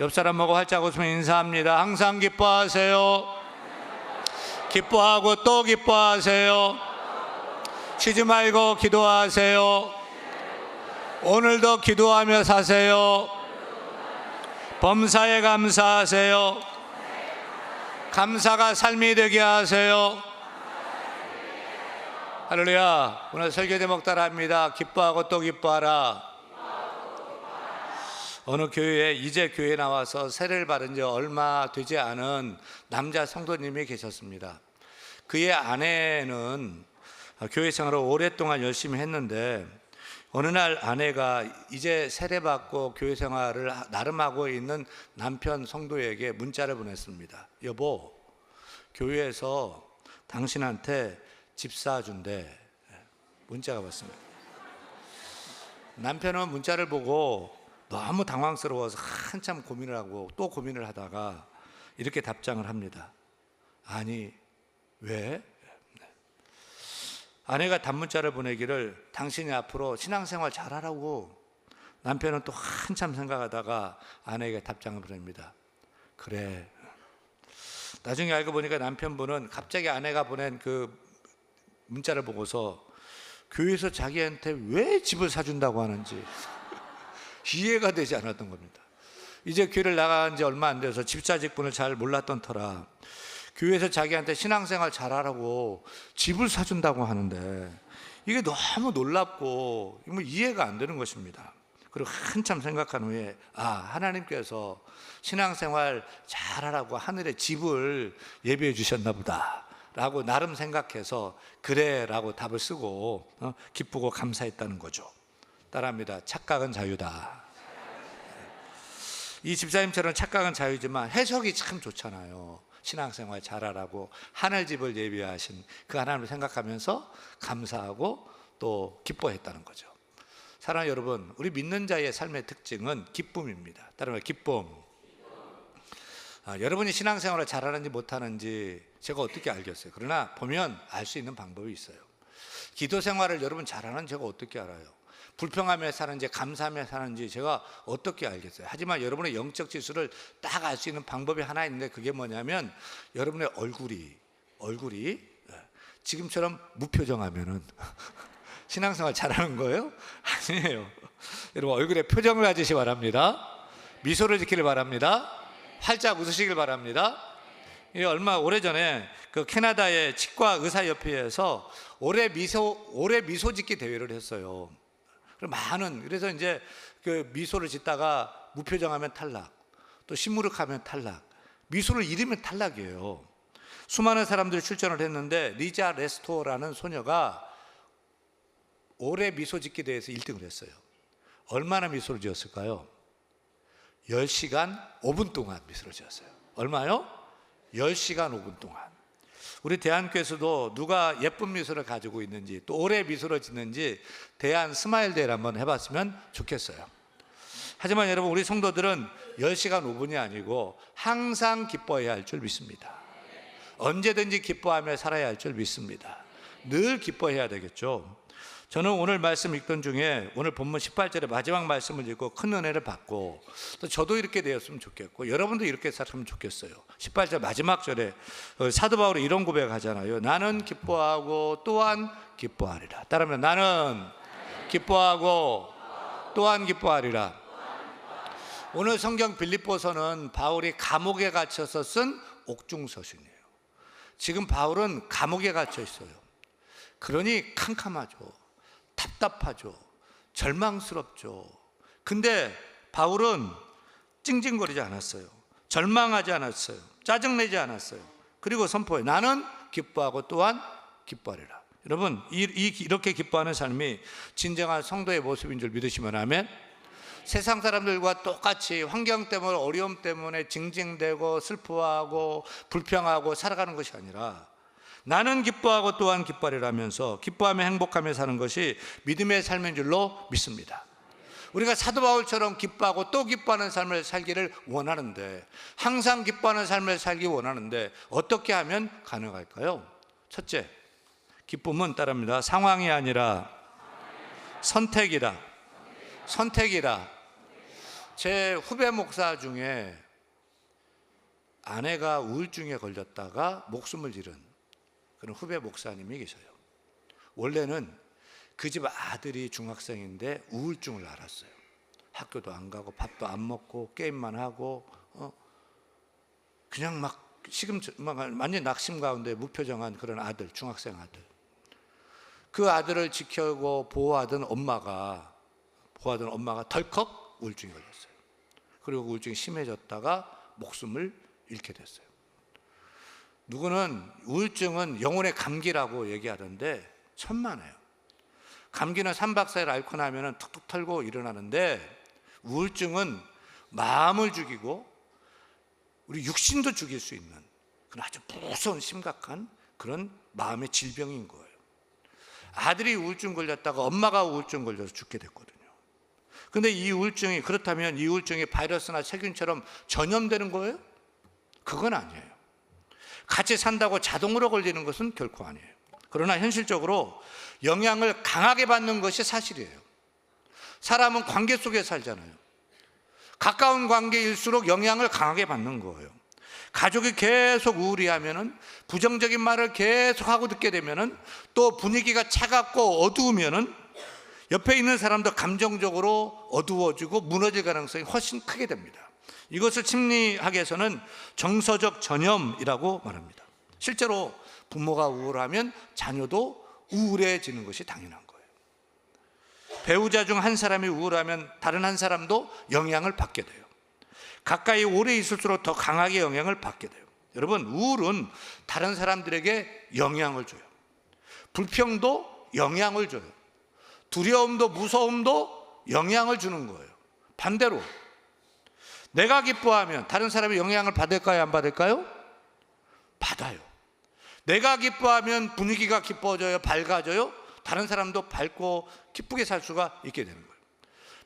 옆 사람하고 활짝 웃으며 인사합니다. 항상 기뻐하세요. 기뻐하고 또 기뻐하세요. 쉬지 말고 기도하세요. 오늘도 기도하며 사세요. 범사에 감사하세요. 감사가 삶이 되게 하세요. 할렐루야. 오늘 설교 제목 따라합니다. 기뻐하고 또 기뻐하라. 어느 교회에 이제 교회에 나와서 세례를 받은 지 얼마 되지 않은 남자 성도님이 계셨습니다. 그의 아내는 교회 생활을 오랫동안 열심히 했는데 어느 날 아내가 이제 세례받고 교회 생활을 나름 하고 있는 남편 성도에게 문자를 보냈습니다. 여보, 교회에서 당신한테 집 사준대. 문자가 왔습니다. 남편은 문자를 보고 너무 당황스러워서 한참 고민을 하고 또 고민을 하다가 이렇게 답장을 합니다. 아니, 왜? 아내가 단문자를 보내기를 당신이 앞으로 신앙생활 잘하라고. 남편은 또 한참 생각하다가 아내에게 답장을 보냅니다. 그래. 나중에 알고 보니까 남편분은 갑자기 아내가 보낸 그 문자를 보고서 교회에서 자기한테 왜 집을 사준다고 하는지 이해가 되지 않았던 겁니다. 이제 교회를 나간 지 얼마 안 돼서 집사 직분을 잘 몰랐던 터라 교회에서 자기한테 신앙생활 잘하라고 집을 사준다고 하는데 이게 너무 놀랍고 이해가 안 되는 것입니다. 그리고 한참 생각한 후에 하나님께서 신앙생활 잘하라고 하늘에 집을 예비해 주셨나 보다 라고 나름 생각해서 그래 라고 답을 쓰고 기쁘고 감사했다는 거죠. 따라합니다. 착각은 자유다. 이 집사님처럼 착각은 자유지만 해석이 참 좋잖아요. 신앙생활 잘하라고 하늘집을 예비하신 그 하나님을 생각하면서 감사하고 또 기뻐했다는 거죠. 사랑하는 여러분, 우리 믿는 자의 삶의 특징은 기쁨입니다. 따라서 기쁨. 여러분이 신앙생활을 잘하는지 못하는지 제가 어떻게 알겠어요? 그러나 보면 알 수 있는 방법이 있어요. 기도 생활을 여러분 잘하는지 제가 어떻게 알아요? 불평하며 사는지 감사하며 사는지 제가 어떻게 알겠어요? 하지만 여러분의 영적 지수를 딱 알 수 있는 방법이 하나 있는데 그게 뭐냐면 여러분의 얼굴이 지금처럼 무표정하면은 신앙생활 잘하는 거예요? 아니에요. 여러분 얼굴에 표정을 가지시기 바랍니다. 미소를 짓기를 바랍니다. 활짝 웃으시길 바랍니다. 얼마 오래전에 그 캐나다의 치과 의사협회에서 올해 미소 짓기 대회를 했어요. 그래서 이제 그 미소를 짓다가 무표정하면 탈락, 또 시무룩하면 탈락, 미소를 잃으면 탈락이에요. 수많은 사람들이 출전을 했는데 리자 레스토라는 소녀가 올해 미소 짓기 대회에서 1등을 했어요. 얼마나 미소를 지었을까요? 10시간 5분 동안 미소를 지었어요. 얼마요? 10시간 5분 동안. 우리 대한교회에서도 누가 예쁜 미소를 가지고 있는지 또 올해 미소를 짓는지 대한 스마일 데이를 한번 해봤으면 좋겠어요. 하지만 여러분 우리 성도들은 10시간 5분이 아니고 항상 기뻐해야 할 줄 믿습니다. 언제든지 기뻐하며 살아야 할 줄 믿습니다. 늘 기뻐해야 되겠죠. 저는 오늘 말씀 읽던 중에 오늘 본문 18절에 마지막 말씀을 읽고 큰 은혜를 받고 또 저도 이렇게 되었으면 좋겠고 여러분도 이렇게 살았으면 좋겠어요. 18절 마지막 절에 사도 바울이 이런 고백하잖아요. 나는 기뻐하고 또한 기뻐하리라. 따르면 나는 기뻐하고 또한 기뻐하리라. 오늘 성경 빌립보서는 바울이 감옥에 갇혀서 쓴 옥중서신이에요. 지금 바울은 감옥에 갇혀 있어요. 그러니 캄캄하죠. 답답하죠. 절망스럽죠. 근데 바울은 찡찡거리지 않았어요. 절망하지 않았어요. 짜증내지 않았어요. 그리고 선포해 나는 기뻐하고 또한 기뻐하리라. 여러분 이렇게 기뻐하는 삶이 진정한 성도의 모습인 줄 믿으시면 아멘. 세상 사람들과 똑같이 환경 때문에 어려움 때문에 징징대고 슬퍼하고 불평하고 살아가는 것이 아니라 나는 기뻐하고 또한 기뻐하리라면서 기뻐하며 행복하며 사는 것이 믿음의 삶인 줄로 믿습니다. 우리가 사도 바울처럼 기뻐하고 또 기뻐하는 삶을 살기를 원하는데 항상 기뻐하는 삶을 살기 원하는데 어떻게 하면 가능할까요? 첫째, 기쁨은 따릅니다. 상황이 아니라 선택이다. 제 후배 목사 중에 아내가 우울증에 걸렸다가 목숨을 잃은 그런 후배 목사님이 계셔요. 원래는 그 집 아들이 중학생인데 우울증을 앓았어요. 학교도 안 가고 밥도 안 먹고 게임만 하고 그냥 막 완전 낙심 가운데 무표정한 그런 아들, 중학생 아들. 그 아들을 지켜고 보호하던 엄마가 덜컥 우울증에 걸렸어요. 그리고 우울증이 심해졌다가 목숨을 잃게 됐어요. 누구는 우울증은 영혼의 감기라고 얘기하던데 천만에요. 감기는 3박 4일 앓고 나면 툭툭 털고 일어나는데 우울증은 마음을 죽이고 우리 육신도 죽일 수 있는 그런 아주 무서운 심각한 그런 마음의 질병인 거예요. 아들이 우울증 걸렸다가 엄마가 우울증 걸려서 죽게 됐거든요. 근데 이 우울증이 그렇다면 이 우울증이 바이러스나 세균처럼 전염되는 거예요? 그건 아니에요. 같이 산다고 자동으로 걸리는 것은 결코 아니에요. 그러나 현실적으로 영향을 강하게 받는 것이 사실이에요. 사람은 관계 속에 살잖아요. 가까운 관계일수록 영향을 강하게 받는 거예요. 가족이 계속 우울해하면은 부정적인 말을 계속 하고 듣게 되면은 또 분위기가 차갑고 어두우면은 옆에 있는 사람도 감정적으로 어두워지고 무너질 가능성이 훨씬 크게 됩니다. 이것을 심리학에서는 정서적 전염이라고 말합니다. 실제로 부모가 우울하면 자녀도 우울해지는 것이 당연한 거예요. 배우자 중 한 사람이 우울하면 다른 한 사람도 영향을 받게 돼요. 가까이 오래 있을수록 더 강하게 영향을 받게 돼요. 여러분, 우울은 다른 사람들에게 영향을 줘요. 불평도 영향을 줘요. 두려움도 무서움도 영향을 주는 거예요. 반대로 내가 기뻐하면 다른 사람이 영향을 받을까요? 안 받을까요? 받아요. 내가 기뻐하면 분위기가 기뻐져요? 밝아져요? 다른 사람도 밝고 기쁘게 살 수가 있게 되는 거예요.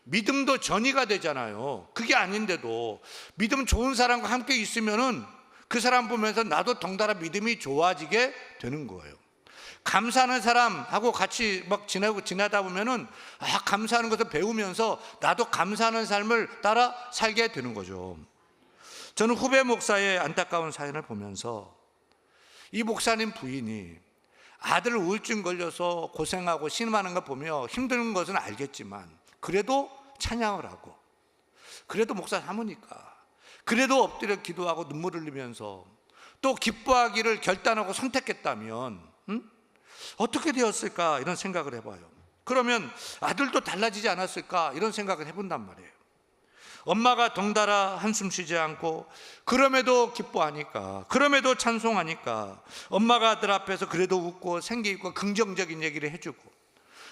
믿음도 전이가 되잖아요. 그게 아닌데도 믿음 좋은 사람과 함께 있으면은 그 사람 보면서 나도 덩달아 믿음이 좋아지게 되는 거예요. 감사하는 사람하고 같이 막 지내다 보면은 감사하는 것을 배우면서 나도 감사하는 삶을 따라 살게 되는 거죠. 저는 후배 목사의 안타까운 사연을 보면서 이 목사님 부인이 아들 우울증 걸려서 고생하고 신음하는 거 보며 힘든 것은 알겠지만 그래도 찬양을 하고 그래도 목사 사모니까 그래도 엎드려 기도하고 눈물 흘리면서 또 기뻐하기를 결단하고 선택했다면 어떻게 되었을까 이런 생각을 해봐요. 그러면 아들도 달라지지 않았을까 이런 생각을 해본단 말이에요. 엄마가 덩달아 한숨 쉬지 않고 그럼에도 기뻐하니까 그럼에도 찬송하니까 엄마가 아들 앞에서 그래도 웃고 생기 있고 긍정적인 얘기를 해주고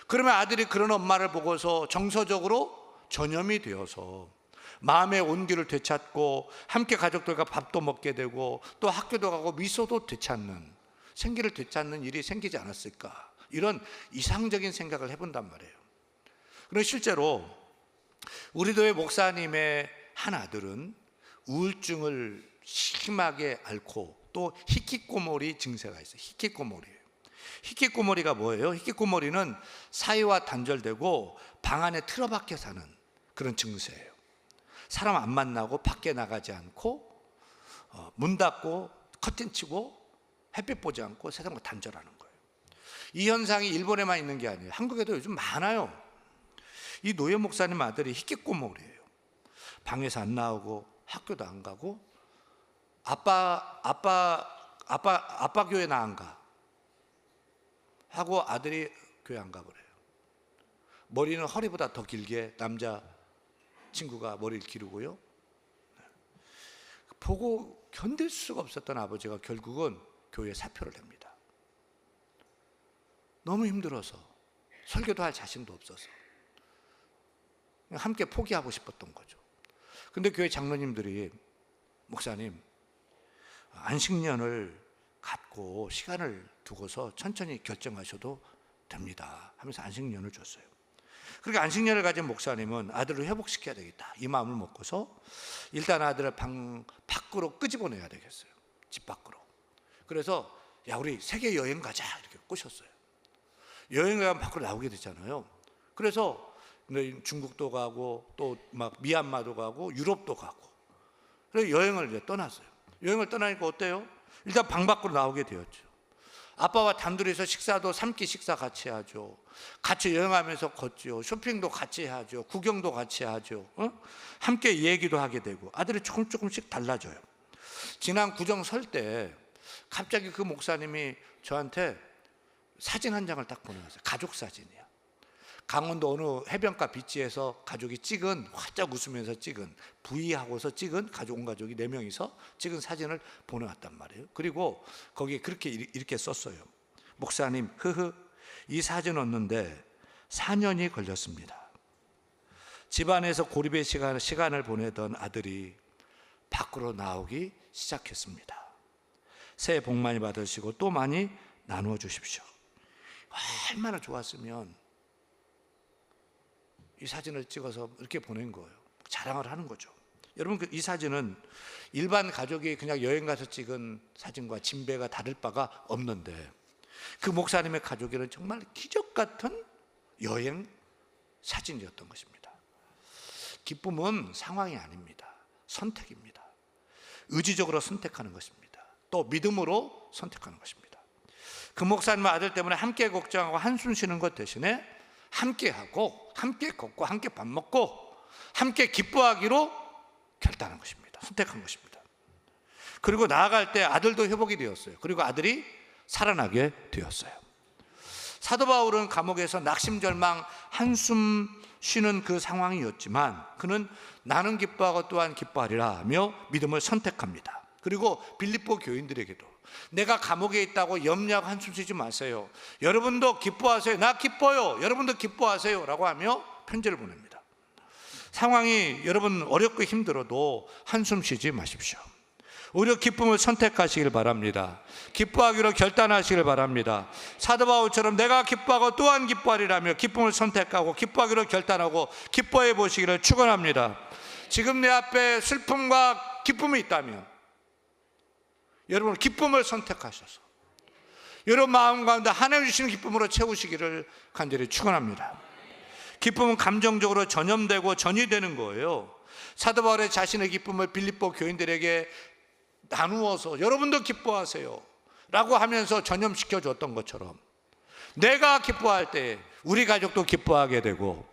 그러면 아들이 그런 엄마를 보고서 정서적으로 전염이 되어서 마음의 온기를 되찾고 함께 가족들과 밥도 먹게 되고 또 학교도 가고 미소도 되찾는 생기를 되찾는 일이 생기지 않았을까 이런 이상적인 생각을 해본단 말이에요. 그런데 실제로 우리 교회 목사님의 한 아들은 우울증을 심하게 앓고 또 히키코모리 증세가 있어요. 히키코모리예요. 히키코모리가 뭐예요? 히키코모리는 사회와 단절되고 방 안에 틀어박혀 사는 그런 증세예요. 사람 안 만나고 밖에 나가지 않고 문 닫고 커튼 치고 햇빛 보지 않고 세상과 단절하는 거예요. 이 현상이 일본에만 있는 게 아니에요. 한국에도 요즘 많아요. 이 노예 목사님 아들이 히키코모리예요. 방에서 안 나오고 학교도 안 가고 아빠 교회 나 안 가 하고 아들이 교회 안 가버려요. 머리는 허리보다 더 길게 남자 친구가 머리를 기르고요. 보고 견딜 수가 없었던 아버지가 결국은 교회 사표를 냅니다. 너무 힘들어서 설교도 할 자신도 없어서 함께 포기하고 싶었던 거죠. 근데 교회 장로님들이 목사님 안식년을 갖고 시간을 두고서 천천히 결정하셔도 됩니다 하면서 안식년을 줬어요. 그렇게 안식년을 가진 목사님은 아들을 회복시켜야 되겠다 이 마음을 먹고서 일단 아들을 방 밖으로 끄집어내야 되겠어요. 집 밖으로. 그래서 야 우리 세계 여행 가자 이렇게 꼬셨어요. 여행 가면 밖으로 나오게 되잖아요. 그래서 근데 중국도 가고 또 막 미얀마도 가고 유럽도 가고. 그래서 여행을 이제 떠났어요. 여행을 떠나니까 어때요? 일단 방 밖으로 나오게 되었죠. 아빠와 단둘이서 식사도 3끼 식사 같이 하죠. 같이 여행하면서 걷죠. 쇼핑도 같이 하죠. 구경도 같이 하죠. 함께 얘기도 하게 되고 아들이 조금씩 달라져요. 지난 구정 설 때 갑자기 그 목사님이 저한테 사진 한 장을 딱 보내왔어요. 가족 사진이야. 강원도 어느 해변가 비치에서 가족이 찍은, 활짝 웃으면서 찍은, V하고서 찍은 온 가족이 4명이서 찍은 사진을 보내왔단 말이에요. 그리고 거기에 그렇게 이렇게 썼어요. 목사님, 이 사진 얻는데 4년이 걸렸습니다. 집안에서 고립의 시간을 보내던 아들이 밖으로 나오기 시작했습니다. 새해 복 많이 받으시고 또 많이 나누어 주십시오. 얼마나 좋았으면 이 사진을 찍어서 이렇게 보낸 거예요. 자랑을 하는 거죠. 여러분, 이 사진은 일반 가족이 그냥 여행 가서 찍은 사진과 진배가 다를 바가 없는데 그 목사님의 가족에는 정말 기적 같은 여행 사진이었던 것입니다. 기쁨은 상황이 아닙니다. 선택입니다. 의지적으로 선택하는 것입니다. 또 믿음으로 선택하는 것입니다. 그 목사님과 아들 때문에 함께 걱정하고 한숨 쉬는 것 대신에 함께 하고 함께 걷고 함께 밥 먹고 함께 기뻐하기로 결단한 것입니다. 선택한 것입니다. 그리고 나아갈 때 아들도 회복이 되었어요. 그리고 아들이 살아나게 되었어요. 사도 바울은 감옥에서 낙심절망 한숨 쉬는 그 상황이었지만 그는 나는 기뻐하고 또한 기뻐하리라 하며 믿음을 선택합니다. 그리고 빌립보 교인들에게도 내가 감옥에 있다고 염려하고 한숨 쉬지 마세요. 여러분도 기뻐하세요. 나 기뻐요. 여러분도 기뻐하세요. 라고 하며 편지를 보냅니다. 상황이 여러분 어렵고 힘들어도 한숨 쉬지 마십시오. 오히려 기쁨을 선택하시길 바랍니다. 기뻐하기로 결단하시길 바랍니다. 사도 바울처럼 내가 기뻐하고 또한 기뻐하리라며 기쁨을 선택하고 기뻐하기로 결단하고 기뻐해 보시기를 축원합니다. 지금 내 앞에 슬픔과 기쁨이 있다면 여러분 기쁨을 선택하셔서 여러분 마음 가운데 하나님 주시는 기쁨으로 채우시기를 간절히 축원합니다. 기쁨은 감정적으로 전염되고 전이되는 거예요. 사도 바울의 자신의 기쁨을 빌립보 교인들에게 나누어서 여러분도 기뻐하세요 라고 하면서 전염시켜 줬던 것처럼 내가 기뻐할 때 우리 가족도 기뻐하게 되고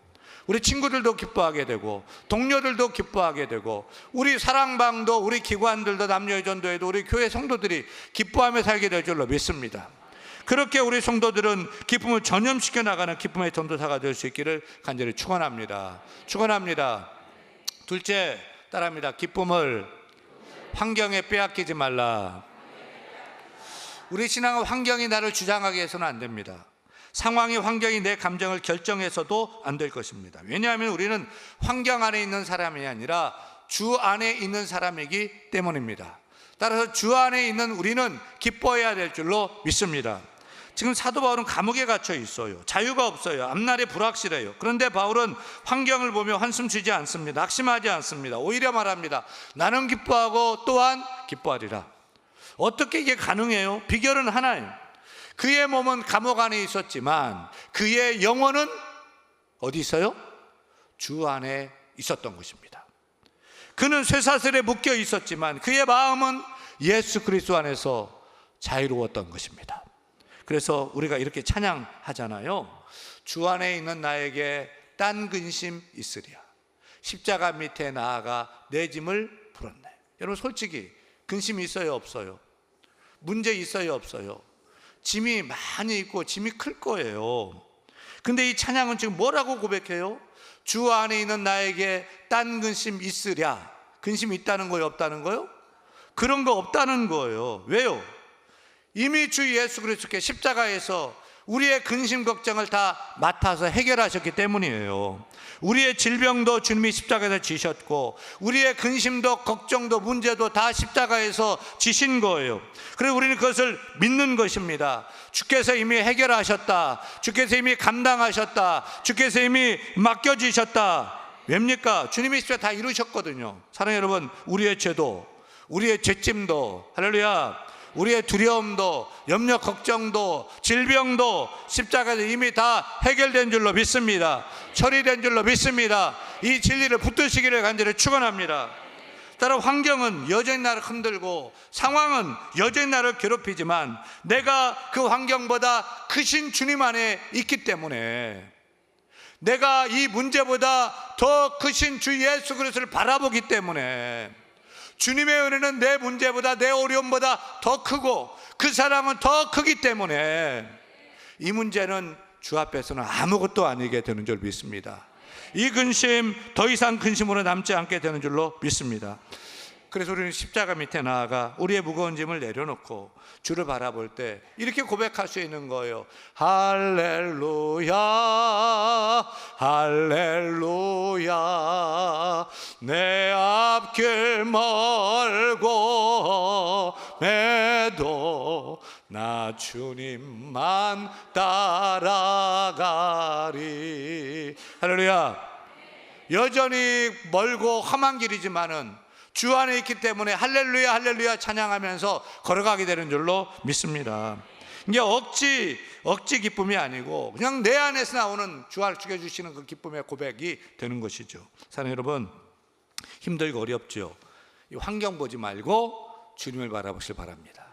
우리 친구들도 기뻐하게 되고 동료들도 기뻐하게 되고 우리 사랑방도 우리 기관들도 남녀전도회도 우리 교회 성도들이 기뻐하며 살게 될 줄로 믿습니다. 그렇게 우리 성도들은 기쁨을 전염시켜 나가는 기쁨의 전도사가 될 수 있기를 간절히 축원합니다. 축원합니다. 둘째, 따라합니다. 기쁨을 환경에 빼앗기지 말라. 우리 신앙은 환경이 나를 주장하게 해서는 안 됩니다. 상황이 환경이 내 감정을 결정해서도 안 될 것입니다. 왜냐하면 우리는 환경 안에 있는 사람이 아니라 주 안에 있는 사람이기 때문입니다. 따라서 주 안에 있는 우리는 기뻐해야 될 줄로 믿습니다. 지금 사도 바울은 감옥에 갇혀 있어요. 자유가 없어요. 앞날이 불확실해요. 그런데 바울은 환경을 보며 한숨 쉬지 않습니다. 낙심하지 않습니다. 오히려 말합니다. 나는 기뻐하고 또한 기뻐하리라. 어떻게 이게 가능해요? 비결은 하나예요. 그의 몸은 감옥 안에 있었지만 그의 영혼은 어디 있어요? 주 안에 있었던 것입니다. 그는 쇠사슬에 묶여 있었지만 그의 마음은 예수 그리스도 안에서 자유로웠던 것입니다. 그래서 우리가 이렇게 찬양하잖아요. 주 안에 있는 나에게 딴 근심 있으랴. 십자가 밑에 나아가 내 짐을 풀었네. 여러분 솔직히 근심이 있어요 없어요? 문제 있어요 없어요? 짐이 많이 있고 짐이 클 거예요. 근데 이 찬양은 지금 뭐라고 고백해요? 주 안에 있는 나에게 딴 근심 있으랴. 근심이 있다는 거예요 없다는 거예요? 그런 거 없다는 거예요. 왜요? 이미 주 예수 그리스도께 십자가에서 우리의 근심 걱정을 다 맡아서 해결하셨기 때문이에요. 우리의 질병도 주님이 십자가에서 지셨고 우리의 근심도 걱정도 문제도 다 십자가에서 지신 거예요. 그래서 우리는 그것을 믿는 것입니다. 주께서 이미 해결하셨다. 주께서 이미 감당하셨다. 주께서 이미 맡겨주셨다. 왜입니까? 주님이 십자가 다 이루셨거든요. 사랑하는 여러분, 우리의 죄도 우리의 죄짐도 할렐루야 우리의 두려움도, 염려, 걱정도, 질병도 십자가에서 이미 다 해결된 줄로 믿습니다. 처리된 줄로 믿습니다. 이 진리를 붙드시기를 간절히 축원합니다. 따라 환경은 여전히 나를 흔들고 상황은 여전히 나를 괴롭히지만 내가 그 환경보다 크신 주님 안에 있기 때문에, 내가 이 문제보다 더 크신 주 예수 그리스도를 바라보기 때문에, 주님의 은혜는 내 문제보다, 내 어려움보다 더 크고 그 사랑은 더 크기 때문에 이 문제는 주 앞에서는 아무것도 아니게 되는 줄 믿습니다. 이 근심 더 이상 근심으로 남지 않게 되는 줄로 믿습니다. 그래서 우리는 십자가 밑에 나아가 우리의 무거운 짐을 내려놓고 주를 바라볼 때 이렇게 고백할 수 있는 거예요. 할렐루야, 할렐루야. 내 앞길 멀고 매도 나 주님만 따라가리. 할렐루야. 여전히 멀고 험한 길이지만은 주 안에 있기 때문에 할렐루야 할렐루야 찬양하면서 걸어가게 되는 줄로 믿습니다. 이게 억지 기쁨이 아니고 그냥 내 안에서 나오는 주 안에 주겨주시는 그 기쁨의 고백이 되는 것이죠. 사랑하는 여러분, 힘들고 어렵죠. 이 환경 보지 말고 주님을 바라보시길 바랍니다.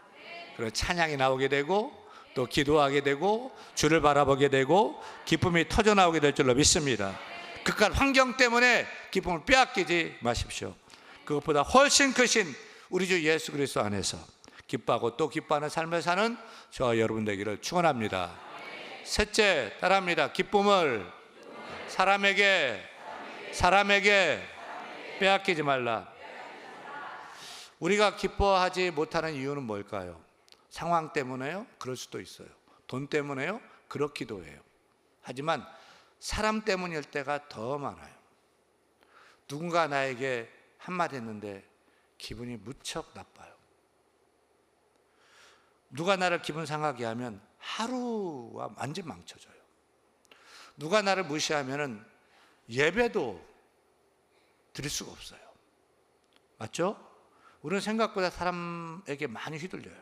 그래서 찬양이 나오게 되고 또 기도하게 되고 주를 바라보게 되고 기쁨이 터져나오게 될 줄로 믿습니다. 그깟 환경 때문에 기쁨을 빼앗기지 마십시오. 그것보다 훨씬 크신 우리 주 예수 그리스도 안에서 기뻐하고 또 기뻐하는 삶을 사는 저와 여러분 되기를 축원합니다. 셋째, 따라합니다. 기쁨을 사람에게 빼앗기지 말라. 우리가 기뻐하지 못하는 이유는 뭘까요? 상황 때문에요? 그럴 수도 있어요. 돈 때문에요? 그렇기도 해요. 하지만 사람 때문일 때가 더 많아요. 누군가 나에게 한마디 했는데 기분이 무척 나빠요. 누가 나를 기분 상하게 하면 하루가 완전 망쳐져요. 누가 나를 무시하면 예배도 드릴 수가 없어요. 맞죠? 우리는 생각보다 사람에게 많이 휘둘려요.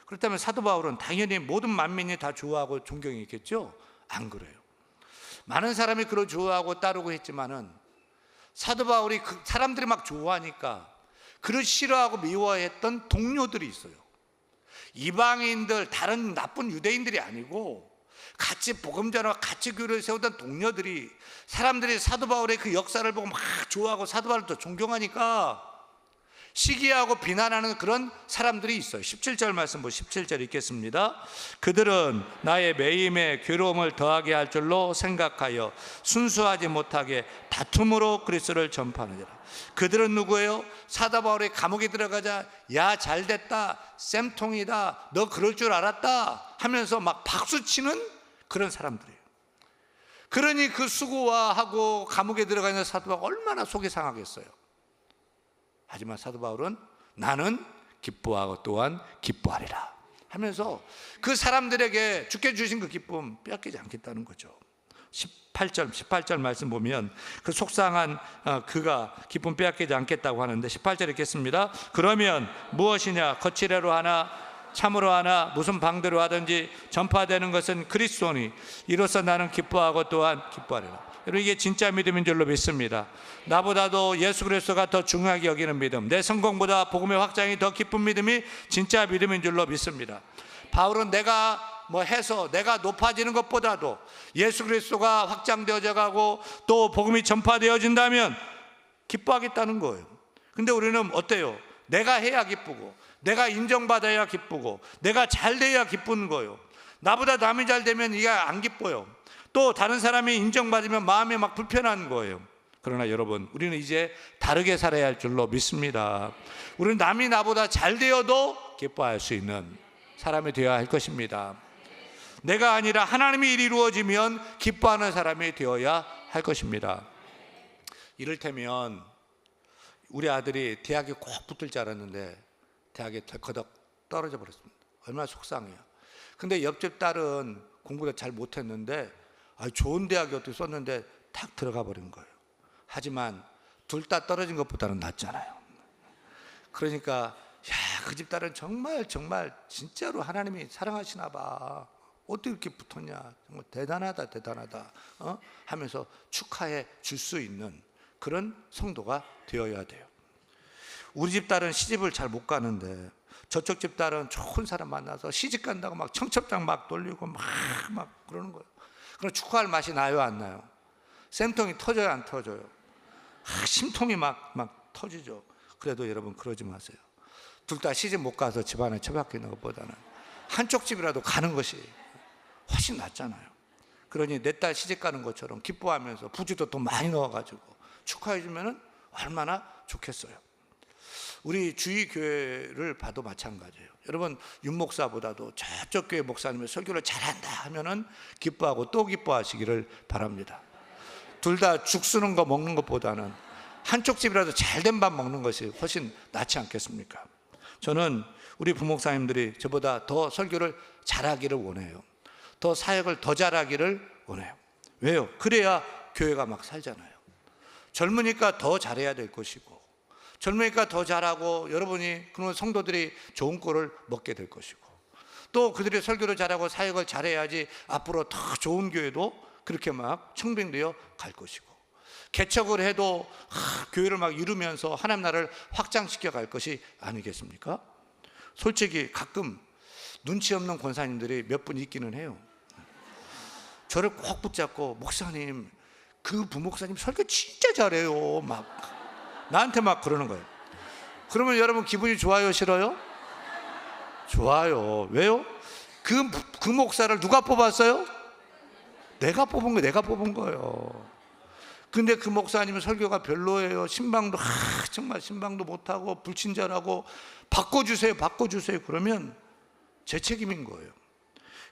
그렇다면 사도 바울은 당연히 모든 만민이 다 좋아하고 존경이 있겠죠? 안 그래요. 많은 사람이 그를 좋아하고 따르고 했지만은 사도 바울이 그 사람들이 막 좋아하니까 그를 싫어하고 미워했던 동료들이 있어요. 이방인들, 다른 나쁜 유대인들이 아니고 같이 복음 전하고 같이 교회를 세우던 동료들이, 사람들이 사도 바울의 그 역사를 보고 막 좋아하고 사도 바울을 또 존경하니까 시기하고 비난하는 그런 사람들이 있어요. 17절 말씀 17절 읽겠습니다. 그들은 나의 매임에 괴로움을 더하게 할 줄로 생각하여 순수하지 못하게 다툼으로 그리스도를 전파하느니라. 그들은 누구예요? 사도 바울이 감옥에 들어가자 야 잘됐다, 쌤통이다, 너 그럴 줄 알았다 하면서 막 박수치는 그런 사람들이에요. 그러니 그 수고하고 감옥에 들어가 있는 사도 바울 얼마나 속이 상하겠어요. 하지만 사도 바울은 나는 기뻐하고 또한 기뻐하리라 하면서 그 사람들에게 주께 주신 그 기쁨 빼앗기지 않겠다는 거죠. 18절 말씀 보면 그 속상한 그가 기쁨 빼앗기지 않겠다고 하는데 18절 읽겠습니다. 그러면 무엇이냐, 거칠애로 하나 참으로 하나 무슨 방대로 하든지 전파되는 것은 그리스도니 이로써 나는 기뻐하고 또한 기뻐하리라. 여러분, 이게 진짜 믿음인 줄로 믿습니다. 나보다도 예수 그리스도가 더 중요하게 여기는 믿음, 내 성공보다 복음의 확장이 더 기쁜 믿음이 진짜 믿음인 줄로 믿습니다. 바울은 내가 해서 내가 높아지는 것보다도 예수 그리스도가 확장되어져 가고 또 복음이 전파되어진다면 기뻐하겠다는 거예요. 근데 우리는 어때요? 내가 해야 기쁘고 내가 인정받아야 기쁘고 내가 잘 돼야 기쁜 거예요. 나보다 남이 잘 되면 이게 안 기뻐요. 또 다른 사람이 인정받으면 마음이 막 불편한 거예요. 그러나 여러분, 우리는 이제 다르게 살아야 할 줄로 믿습니다. 우리는 남이 나보다 잘 되어도 기뻐할 수 있는 사람이 되어야 할 것입니다. 내가 아니라 하나님의 일이 이루어지면 기뻐하는 사람이 되어야 할 것입니다. 이를테면 우리 아들이 대학에 꼭 붙을 줄 알았는데 대학에 덜커덕 떨어져 버렸습니다. 얼마나 속상해요. 근데 옆집 딸은 공부를 잘 못했는데 좋은 대학에 어떻게 썼는데 탁 들어가 버린 거예요. 하지만 둘 다 떨어진 것보다는 낫잖아요. 그러니까 그 집 딸은 정말 진짜로 하나님이 사랑하시나 봐. 어떻게 이렇게 붙었냐. 정말 대단하다 하면서 축하해 줄 수 있는 그런 성도가 되어야 돼요. 우리 집 딸은 시집을 잘 못 가는데 저쪽 집 딸은 좋은 사람 만나서 시집 간다고 막 청첩장 막 돌리고 막 그러는 거예요. 그럼 축하할 맛이 나요, 안 나요? 쌤통이 터져요, 안 터져요? 심통이 막 터지죠. 그래도 여러분 그러지 마세요. 둘 다 시집 못 가서 집안에 처박혀 있는 것보다는 한쪽 집이라도 가는 것이 훨씬 낫잖아요. 그러니 내 딸 시집 가는 것처럼 기뻐하면서 부주도 돈 많이 넣어가지고 축하해 주면은 얼마나 좋겠어요. 우리 주위 교회를 봐도 마찬가지예요. 여러분 윤목사보다도 저쪽 교회 목사님이 설교를 잘한다 하면은 기뻐하고 또 기뻐하시기를 바랍니다. 둘 다 죽 쓰는 거 먹는 것보다는 한쪽 집이라도 잘된 밥 먹는 것이 훨씬 낫지 않겠습니까? 저는 우리 부목사님들이 저보다 더 설교를 잘하기를 원해요. 더 사역을 더 잘하기를 원해요. 왜요? 그래야 교회가 막 살잖아요. 젊으니까 더 잘해야 될 것이고, 젊으니까 더 잘하고, 여러분이 그런 성도들이 좋은 꼴을 먹게 될 것이고, 또 그들이 설교를 잘하고 사역을 잘해야지 앞으로 더 좋은 교회도 그렇게 막 청빙되어 갈 것이고, 개척을 해도 교회를 막 이루면서 하나님 나라를 확장시켜 갈 것이 아니겠습니까? 솔직히 가끔 눈치 없는 권사님들이 몇 분 있기는 해요. 저를 꼭 붙잡고 목사님, 그 부목사님 설교 진짜 잘해요. 막 나한테 막 그러는 거예요. 그러면 여러분 기분이 좋아요, 싫어요? 좋아요. 왜요? 그 목사를 누가 뽑았어요? 내가 뽑은 거예요. 근데 그 목사님은 설교가 별로예요. 신방도 정말 신방도 못하고 불친절하고 바꿔주세요. 그러면 제 책임인 거예요.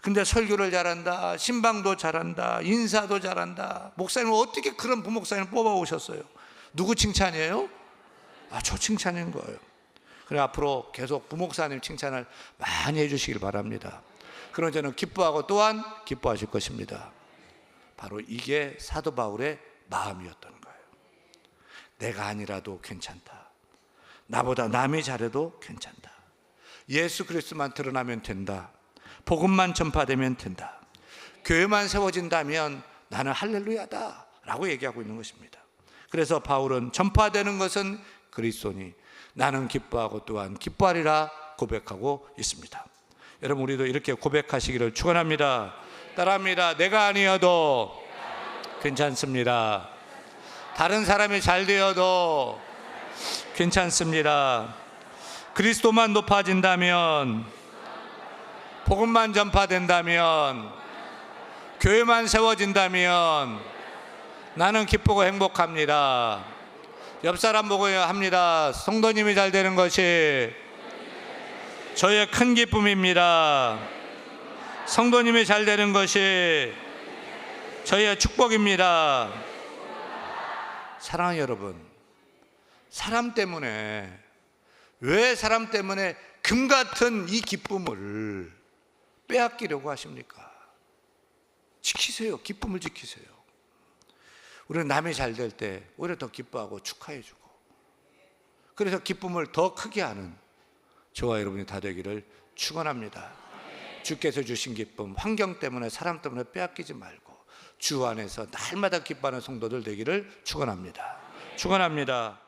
근데 설교를 잘한다, 신방도 잘한다, 인사도 잘한다. 목사님은 어떻게 그런 부목사님을 뽑아오셨어요? 누구 칭찬이에요? 저 칭찬인 거예요. 그래 앞으로 계속 부목사님 칭찬을 많이 해주시길 바랍니다. 그럼 저는 기뻐하고 또한 기뻐하실 것입니다. 바로 이게 사도 바울의 마음이었던 거예요. 내가 아니라도 괜찮다. 나보다 남이 잘해도 괜찮다. 예수 그리스도만 드러나면 된다. 복음만 전파되면 된다. 교회만 세워진다면 나는 할렐루야다 라고 얘기하고 있는 것입니다. 그래서 바울은 전파되는 것은 그리스도니 나는 기뻐하고 또한 기뻐하리라 고백하고 있습니다. 여러분 우리도 이렇게 고백하시기를 축원합니다. 따라합니다. 내가 아니어도 괜찮습니다. 다른 사람이 잘 되어도 괜찮습니다. 그리스도만 높아진다면, 복음만 전파된다면, 교회만 세워진다면 나는 기쁘고 행복합니다. 옆 사람 보고 합니다. 성도님이 잘 되는 것이 저의 큰 기쁨입니다. 성도님이 잘 되는 것이 저희의 축복입니다. 사랑하는 여러분, 왜 사람 때문에 금 같은 이 기쁨을 빼앗기려고 하십니까? 지키세요. 기쁨을 지키세요. 우리는 남이 잘 될 때 오히려 더 기뻐하고 축하해주고, 그래서 기쁨을 더 크게 하는 저와 여러분이 다 되기를 축원합니다. 주께서 주신 기쁨, 환경 때문에 사람 때문에 빼앗기지 말고 주 안에서 날마다 기뻐하는 성도들 되기를 축원합니다. 축원합니다.